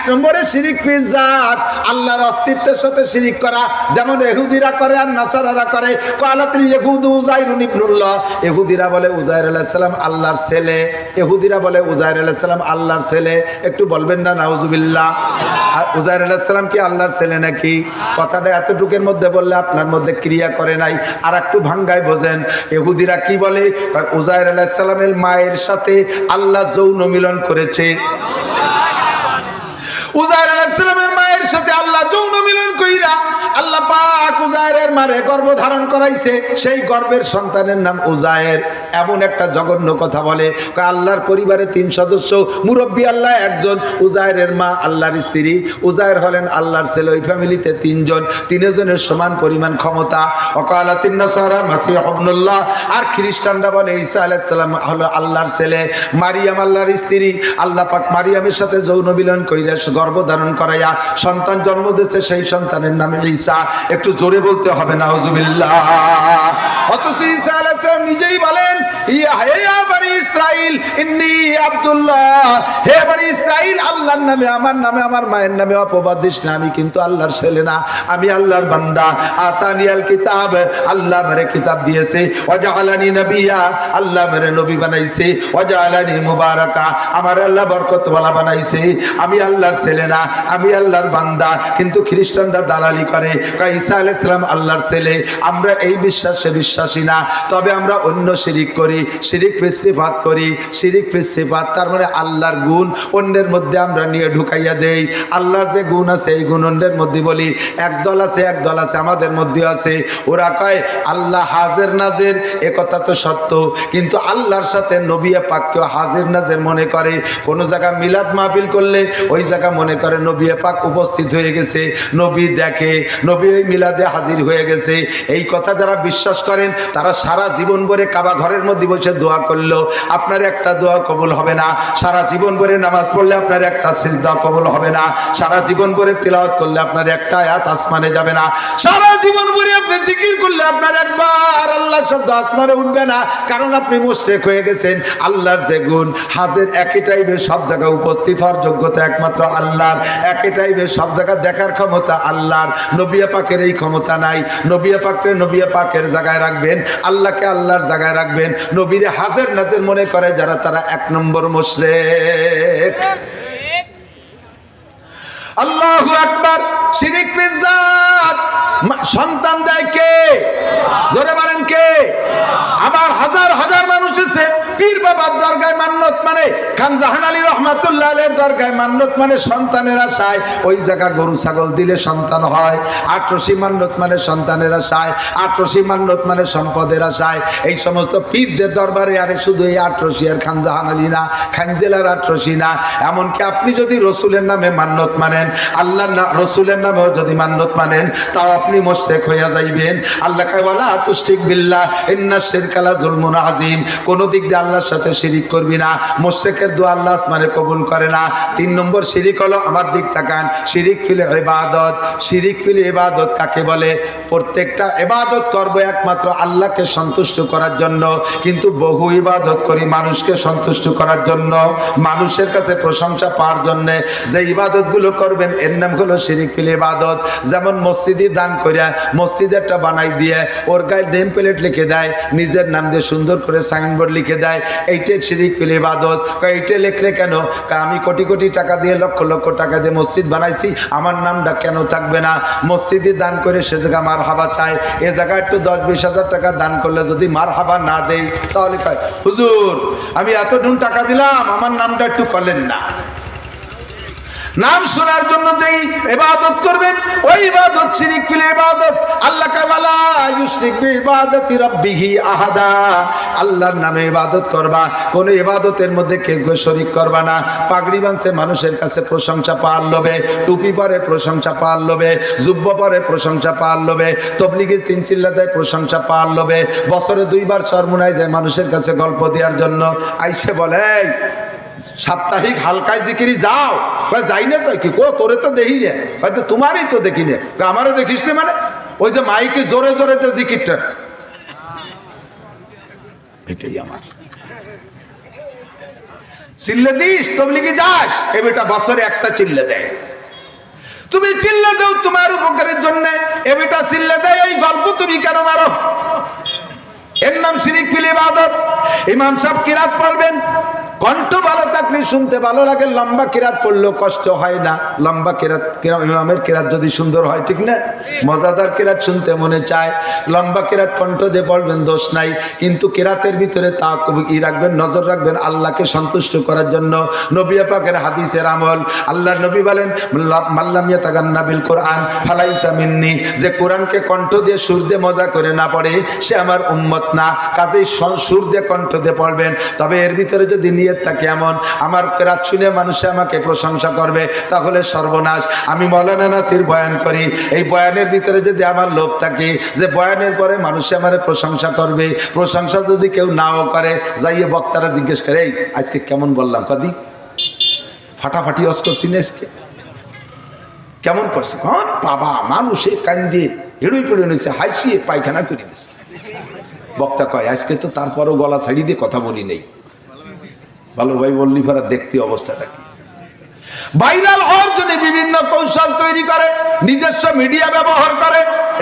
নম্বরে শিরিক ফিল জাত, আল্লাহর অস্তিত্বের সাথে শিরিক করা, যেমন ইহুদিরা করে আর নাসারারা করে। ক্বালাতিল ইয়াহুদু উযায়রুন ইবনুল্লাহ, ইহুদিরা বলে উযায়র আলাইহিস সালাম আল্লাহর ছেলে, ইহুদিরা বলে উযায়র আলাইহিস সালাম আল্লাহর ছেলে। একটু বলবেন না নাউজুবিল্লাহ? উযায়র আলাইহিস সালাম কি আল্লাহর ছেলে নাকি? কথাটা এতটুকুর মধ্যে বললে আপনার মধ্যে ক্রিয়া করে নাই, আর একটু ভাঙ্গায় বোঝেন। ইহুদিরা কি বলে? উযায়র আলাইহিস সালামের মায়ের সাথে আল্লাহ যৌন মিলন করেছে। উযায়র আলাইহিস সালামের মায়ের সাথে আল্লাহ যৌন মিলন কইরা আল্লাহ পাক উযায়রের মারে গর্ভ ধারণ করাইছে, সেই গর্ভের সন্তানের নাম উযায়র। এমন একটা জঘন্য কথা বলে। আল্লাহর পরিবারে 3 সদস্য, মুরব্বী আল্লাহ একজন, উযায়রের মা আল্লাহর স্ত্রী, উযায়র হলেন আল্লাহর ছেলে। ওই ফ্যামিলিতে 3 জন, 3 জনের সমান পরিমাণ ক্ষমতা। ওয়াকালাতিন নাসারা মাসিহ ইবনুল্লাহ, আর খ্রিস্টানরা বলে ঈসা আলাইহিস সালাম হলো আল্লাহর ছেলে, মারিয়াম আল্লাহর স্ত্রী। আল্লাহ পাক মারিয়ামের সাথে যৌন মিলন কইরা গর্ভ ধারণ করাইয়া সন্তান জন্ম দিয়েছে, সেই সন্তানের নাম ঈসা। একটু জোরে বলতে হবে নাউজুবিল্লাহ। অথচ ঈসা আলাইহিস সালাম নিজেই বলেন, ইয়া বনি ইসরাইল ইন্নী আব্দুল্লাহ, হে বনি ইসরাইল আল্লাহর নামে আমার মায়ের নামে অপবাদ দিস না, আমি কিন্তু আল্লাহর ছেলে না, আমি আল্লাহর বান্দা। আতানিয়াল কিতাব, আল্লাহ আমারে কিতাব দিয়েছে। ওয়াজআলানি নবিয়্যা, আল্লাহ আমারে নবী বানাইছে। ওয়াজআলানি মুবারাকা, আমার আল্লাহ বরকতওয়ালা বানাইছে। আমি আল্লাহর ছেলে না, আমি আল্লাহর বান্দা। কিন্তু খ্রিস্টানরা দালালি করে, ঈসা আলাইহিস সালাম আল্লাহর ছেলে। আমরা এই বিশ্বাসে বিশ্বাসী না, তবে আমরা অন্য শিরিক করি, শিরিক ফিস সিফাত করি। শিরিক ফিস সিফাত তার মানে আল্লাহর গুণ অন্যের মধ্যে আমরা নিয়ে ঢুকাইয়া দেই। আল্লাহর যে গুণ আছে এই গুণ অন্যের মধ্যে বলি। একদল আছে আমাদের মধ্যে আছে, ওরা কয় আল্লাহ হাজির নাজির। এ কথা তো সত্য, কিন্তু আল্লাহর সাথে নবী পাককেও হাজির নাজির মনে করে। কোন জায়গায় মিলাদ মাহফিল করলে ওই জায়গা মনে করে নবী পাক উপস্থিত হয়ে গেছে, নবী দেখে, নবী ওই মিলাদে হাজির হয়ে গেছে। এই কথা যারা বিশ্বাস করেন তারা সারা জীবন ভরে কাবা ঘরের মধ্যে বসে দোয়া করলো আপনার একটা দোয়া কবুল হবে না। সারা জীবন ভরে নামাজ পড়লে আপনার একটা সিজদা কবুল হবে না। সারা জীবন ভরে তিলাওয়াত করলে আপনার একটা আয়াত আসমানে যাবে না। সারা জীবন ভরে আপনি জিকির করলে আপনার একবার আল্লাহ শব্দ আসমানে উঠবে না, কারণ আপনি মুশরিক হয়ে গেছেন। আল্লাহর যে গুণ হাজির, একই টাইমে সব জায়গায় উপস্থিত হওয়ার যোগ্যতা একমাত্র আল্লাহর, একই টাইমে সব জায়গা দেখার ক্ষমতা আল্লাহর। নবী পাকের এই ক্ষমতা নাই। নবী পাককে নবী পাকের জায়গায় রাখবেন, আল্লাহকে আল্লাহর জায়গায় রাখবেন। নবীরে হাজির নাজির মনে করে যারা, তারা 1 নম্বর মুশরিক। আল্লাহু আকবার। শিরিক ফিস জাত, সন্তান দেয় কে? জোরে বলেন কে? আবার হাজার হাজার মানুষ আছে পীর বাবার দরগায় মান্নত মানে, খান জাহান আলী রহমাতুল্লাহ আলাইহির দরগায় মান্নত মানে সন্তানের আশায়। ওই জায়গা গরু ছাগল দিলে সন্তান হয়। আটরশি মান্নত মানে সন্তানের আশায়, আটরশি মান্নত মানে সম্পদের আশায়। এই সমস্ত পীরদের দরবারে আরে শুধু এই আটরশি আর খান জাহান আলী না, খান জেলার আটরশি না, এমনকি আপনি যদি রসুলের নামে মান্নত মানেন, আল্লাহর রসুলের নামেও যদি মান্নত মানেন, তাও আপনি মুশরিক হইয়া যাইবেন। আল্লাহ কয় ওয়ালা তুশরিক বিল্লাহ ইন্নাশ শিরকা লাযুলমুন আযীম। কোন দিক দিয়ে আল্লাহর সাথে শিরিক করবি না। মুশরিকের দোয়া আল্লাহ আসমানে কবুল করে না। 3 নম্বর শিরিক হলো, আমার দিক তাকান, শিরিক ফিল ইবাদত। শিরিক ফিল ইবাদত কাকে বলে? প্রত্যেকটা ইবাদত করব একমাত্র আল্লাহকে সন্তুষ্ট করার জন্য, কিন্তু বহু ইবাদত করি মানুষকে সন্তুষ্ট করার জন্য, মানুষের কাছে প্রশংসা পাওয়ার জন্য। যে ইবাদতগুলো করবেন এর নাম হলো শিরিক ফিল ইবাদত। যেমন মসজিদে দান করিয়া মসজিদ একটা বানাই দিয়ে ওর গায়ে নেম প্লেট লিখে দেয়, নিজের নাম দিয়ে সুন্দর করে সাইনবোর্ড লিখে দেয়, এইটাই শিরিক ফিল ইবাদত। এইটা লিখলে কেন? আমি কোটি কোটি টাকা দিয়ে, লক্ষ লক্ষ টাকা দিয়ে মসজিদ বানাইছি, আমার নামটা কেন থাকবে না? মসজিদে দান করে সে জায়গা মারহাবা চায়। এ জায়গায় একটু 10-20 হাজার টাকা দান করলে যদি মারহাবা না দেই, তাহলে কয় হুজুর আমি এতটুকু টাকা দিলাম, আমার নামটা একটু করলেন না। নাম শোনার জন্য যেই ইবাদত করবেন ওই ইবাদত শিরিক ফিল ইবাদত। আল্লাহ কাওয়ালা ইউশরিক বিইবাদাতি রাব্বিহি আহাদা। আল্লাহর নামে ইবাদত করবা, কোন ইবাদতের মধ্যে কেউ শরীক করবা না। পাগড়ি বাঁধছে মানুষের কাছে প্রশংসা পাওয়ার লোভে, টুপি পরে প্রশংসা পাওয়ার লোভে, জুব্ব পরে প্রশংসা পাওয়ার লোভে, তবলিগে 3 চিল্লা দেয় প্রশংসা পাওয়ার লোভে, বছরে 2 বার চরমুনায় যায় মানুষের কাছে গল্প দেওয়ার জন্য। আইসে বলে সাপ্তাহিক হালকায় জিকিরি যাও, যাই না তো কি কো, তোরে তো দেখি নে, হয়তো তোমারই তো দেখি নে, আমারও দেখিস নে, মানে ওই যে মাইকে জোরে জোরে যে জিকিরটা, এটাই আমার চিল্লে দিস, তবলিগে যাস, এ বেটা বছরে একটা চিল্লে দেয়। তুমি চিল্লে দাও তোমার উপকারের জন্য, এ বেটা চিল্লে দেয়, এই গল্প তুমি কেন মারো? এর নাম শিরিক ফিল ইবাদত। ইমাম সাহেব কিরাত পড়বেন, কণ্ঠ ভালো থাকলে শুনতে ভালো লাগে, লম্বা কিরাত পড়লেও কষ্ট হয় না। লম্বা কিরাত, ইমামের কিরাত যদি সুন্দর হয়, ঠিক না, মজাদার কিরাত শুনতে মনে চায়, লম্বা কিরাত কণ্ঠ দিয়ে পড়বেন, দোষ নাই। কিন্তু কিরাতের ভিতরে তা ই রাখবেন, নজর রাখবেন আল্লাহকে সন্তুষ্ট করার জন্য। নবী পাকের হাদিসের আমল, আল্লাহর নবী বলেন মাল্লাম ইয়াতাগান্না বিল কোরআন ফালাইসা মিন্নি, যে কোরআনকে কণ্ঠ দিয়ে সুর দিয়ে মজা করে না পড়ে সে আমার উম্মত না। কাজেই সুর দিয়ে কণ্ঠ দিয়ে পড়বেন, তবে এর ভিতরে যদি নিয়ে থাকে এমন আমার কিরাত শুনে মানুষে আমাকে প্রশংসা করবে, তাহলে সর্বনাশ। আমি মৌলানা নাসির বয়ান করি, এই বয়ানের ভিতরে যদি আমার লোভ থাকে যে বয়ানের পরে মানুষে আমার প্রশংসা করবে, প্রশংসা যদি কেউ নাও করে, যাইয়ে বক্তারা জিজ্ঞেস করে এই আজকে কেমন বললাম, কদি ফাটাফাটি অস করছি না, আজকে কেমন করছি? হ্যাঁ বাবা, মানুষে কান্দে হেড়ুই পড়ে নিয়েছে, হাইছিয়ে পায়খানা করে দিচ্ছে। বক্তা কয় আজকে তো তারপরও গলা ছাড়ি দিয়ে কথা বলি নেই। ভালো ভাই বললি ফেরা দেখতে অবস্থাটা কি। ভাইরাল হওয়ার জন্য বিভিন্ন কৌশল তৈরি করে, নিজস্ব মিডিয়া ব্যবহার করে,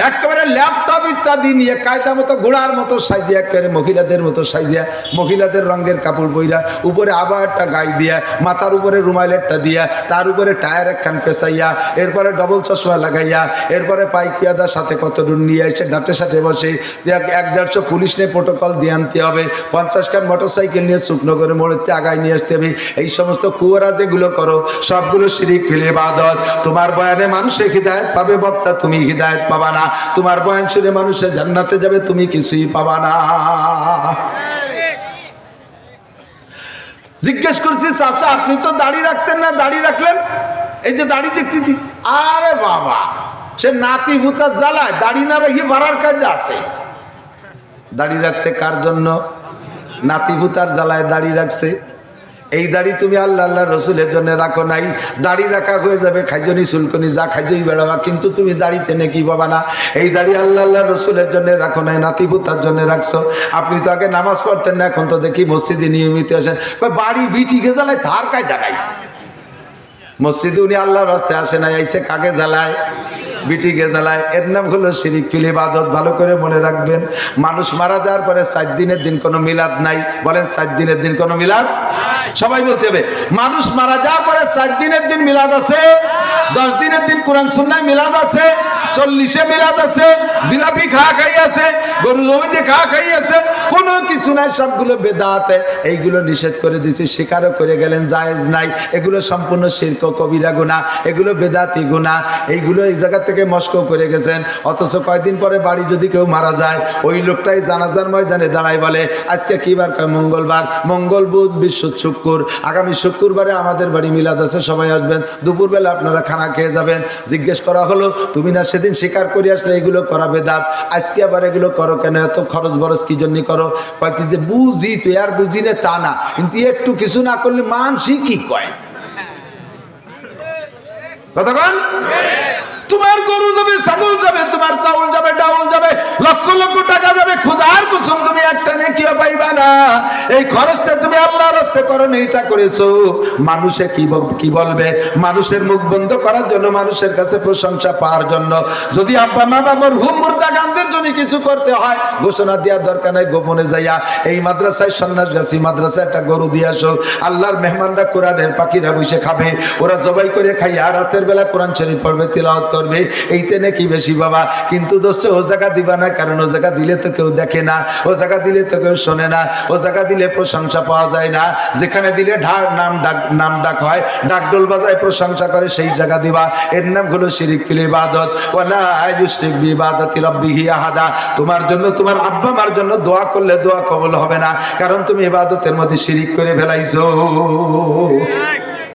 একেবারে ল্যাপটপ ইত্যাদি নিয়ে কায়দা মতো ঘোড়ার মতো সাজিয়া, একেবারে মহিলাদের মতো সাজিয়া, মহিলাদের রঙের কাপড় বইরা, উপরে আবার একটা গায়ে দিয়া, মাথার উপরে রুমাইলেরটা দিয়া, তার উপরে টায়ার একখান পেঁচাইয়া, এরপরে ডবল চশমা লাগাইয়া, এরপরে পাইক পেয়াদার সাথে কত দূর নিয়ে এসে ডাটে সাথে বসে 1-150 পুলিশ নিয়ে প্রোটোকল দিয়ে আনতে হবে, 50 খান মোটরসাইকেল নিয়ে শুকনো করে মোড়েতে আগায় নিয়ে আসতে হবে। এই সমস্ত কুয়ারা যেগুলো করো সবগুলো শিরিক ফিল ইবাদত। তোমার বয়ানে মানুষে হিদায়াত পাবে, বক্তা তুমি হিদায়াত পাবা না। তোমার বয়ান শুনে মানুষে জান্নাতে যাবে, তুমি কিছুই পাবা না। জিজ্ঞেস করছি চাচা আপনি তো দাড়ি রাখতেন না, দাড়ি রাখলেন? এই যে দাড়ি দেখতেছি। আরে বাবা, সে নাতি ভূতার জ্বালায় দাড়ি না রেখে বাড়ার কাজে আছে। দাড়ি রাখছে কার জন্য? নাতি ভূতার জ্বালায় দাড়ি রাখছে। এই দাড়ি তুমি আল্লাহ আল্লাহ রসুলের জন্য রাখো নাই। দাড়ি রাখা হয়ে যাবে খাইজনি সুলকনি যা খাইজই বেড়াবা, কিন্তু তুমি দাড়িতে নাকি পাবা না। এই দাড়ি আল্লাহ আল্লাহ রসুলের জন্য রাখো নাই, নাতিপুতার জন্য রাখছো। আপনি তো আগে নামাজ পড়তেন না, এখন তো দেখি মসজিদে নিয়মিত আসেন। বাড়ি বিটিকে জ্বালায় তার কায়দা নাই। মসজিদে উনি আল্লাহর রাস্তায় আসে নাই, আইসে কাকে জ্বালায়? বিটিকে জ্বালায়। এর নাম হলো শিরিক ফিল ইবাদত। ভালো করে মনে রাখবেন, মানুষ মারা যাওয়ার পরে 4 দিনের দিন কোনো মিলাদ নাই। বলেন 4 দিনের দিন কোনো মিলাদ? সবাই বলতে হবে। মানুষ মারা যাওয়ার পরে 4 দিনের দিন মিলাদ আছে, 10 দিনের দিন কোরআন সুন্নাহ মিলাদ আছে, 40-এ মিলাদ আছে, জিলাপি খাওয়া খাই আছে, গরু জমিতে খাওয়া খাই আছে, কোনো কিছু নাই, সবগুলো বেদাত। এইগুলো নিষেধ করে দিয়েছি, স্বীকারও করে গেলেন জায়েজ নাই। এগুলো সম্পূর্ণ শিরক কবিরা গুনাহ, এগুলো বেদাতি গুনাহ। এইগুলো এই জায়গা থেকে মস্কো করে গেছেন। অথচ কয়দিন পরে বাড়ি যদি কেউ মারা যায়, ওই লোকটাই জানাজার ময়দানে দাঁড়ায় বলে আজকে কি বার? কয় মঙ্গলবার। মঙ্গল, বুধ, বৃহস্পতি, শুক্র, আগামী শুক্রবারে আমাদের বাড়ি মিলাদ আছে, সবাই আসবেন, দুপুরবেলা আপনারা খানা খেয়ে যাবেন। জিজ্ঞেস করা হলো তুমি না সেদিন স্বীকার করে আসলে এগুলো করা বেদাত, আজকে আবার এগুলো করো কেন? এত খরচ বরচ কি জন্য করো? কয় কি যে বুঝি, তুই আর বুঝি না তা না, কিন্তু একটু কিছু না করলে মানসি কি কয়? কতক্ষণ? তোমার গরু যাবে, ছাগল যাবে, তোমার চাউল যাবে, ডাউল যাবে, লক্ষ লক্ষ টাকা যাবে, খুদার কুসুম তুমি একটা নেকিও পাইবা না। এই খরচটা তুমি আল্লাহর রাস্তায় করো না, এটা করেছো। মানুষে কি বলবে? মানুষের মুখ বন্ধ করার জন্য, মানুষের কাছে প্রশংসা পাওয়ার জন্য। যদি আব্বা মা বাবার হুম মুর্দা গান্ধীর জন্য কিছু করতে হয়, ঘোষণা দেওয়ার দরকার নাই, গোপনে যাইয়া এই মাদ্রাসায়, সন্ন্যাসগাছি মাদ্রাসায় একটা গরু দিয়ে আসো। আল্লাহর মেহমানরা কোরআনের পাখিরা বসে খাবে, ওরা জবাই করে খাইয়া রাতের বেলা কোরআন শরীফ পড়বে, তিলাওয়াত করবে, এইতে নাকি বেশি বাবা। কিন্তু দোস্ত ও জায়গা দিবা না, কারণ ও জায়গা দিলে তো কেউ দেখে না, ও জায়গা দিলে তো কেউ শোনে না, ও জায়গা দিলে প্রশংসা পাওয়া যায় না। যেখানে দিলে নাম ডাক হয়, ডাকডোল বাজায় প্রশংসা করে, সেই জায়গা দিবা। এর নাম হলো শিরিক ফিল ইবাদত। ওয়ালা ইউশরিক বিইবাদাতি রাব্বিহি আহাদা। তোমার জন্য, তোমার আব্বা মার জন্য দোয়া করলে দোয়া কবুল হবে না, কারণ তুমি ইবাদতের মধ্যে শিরিক করে ফেলাইছো।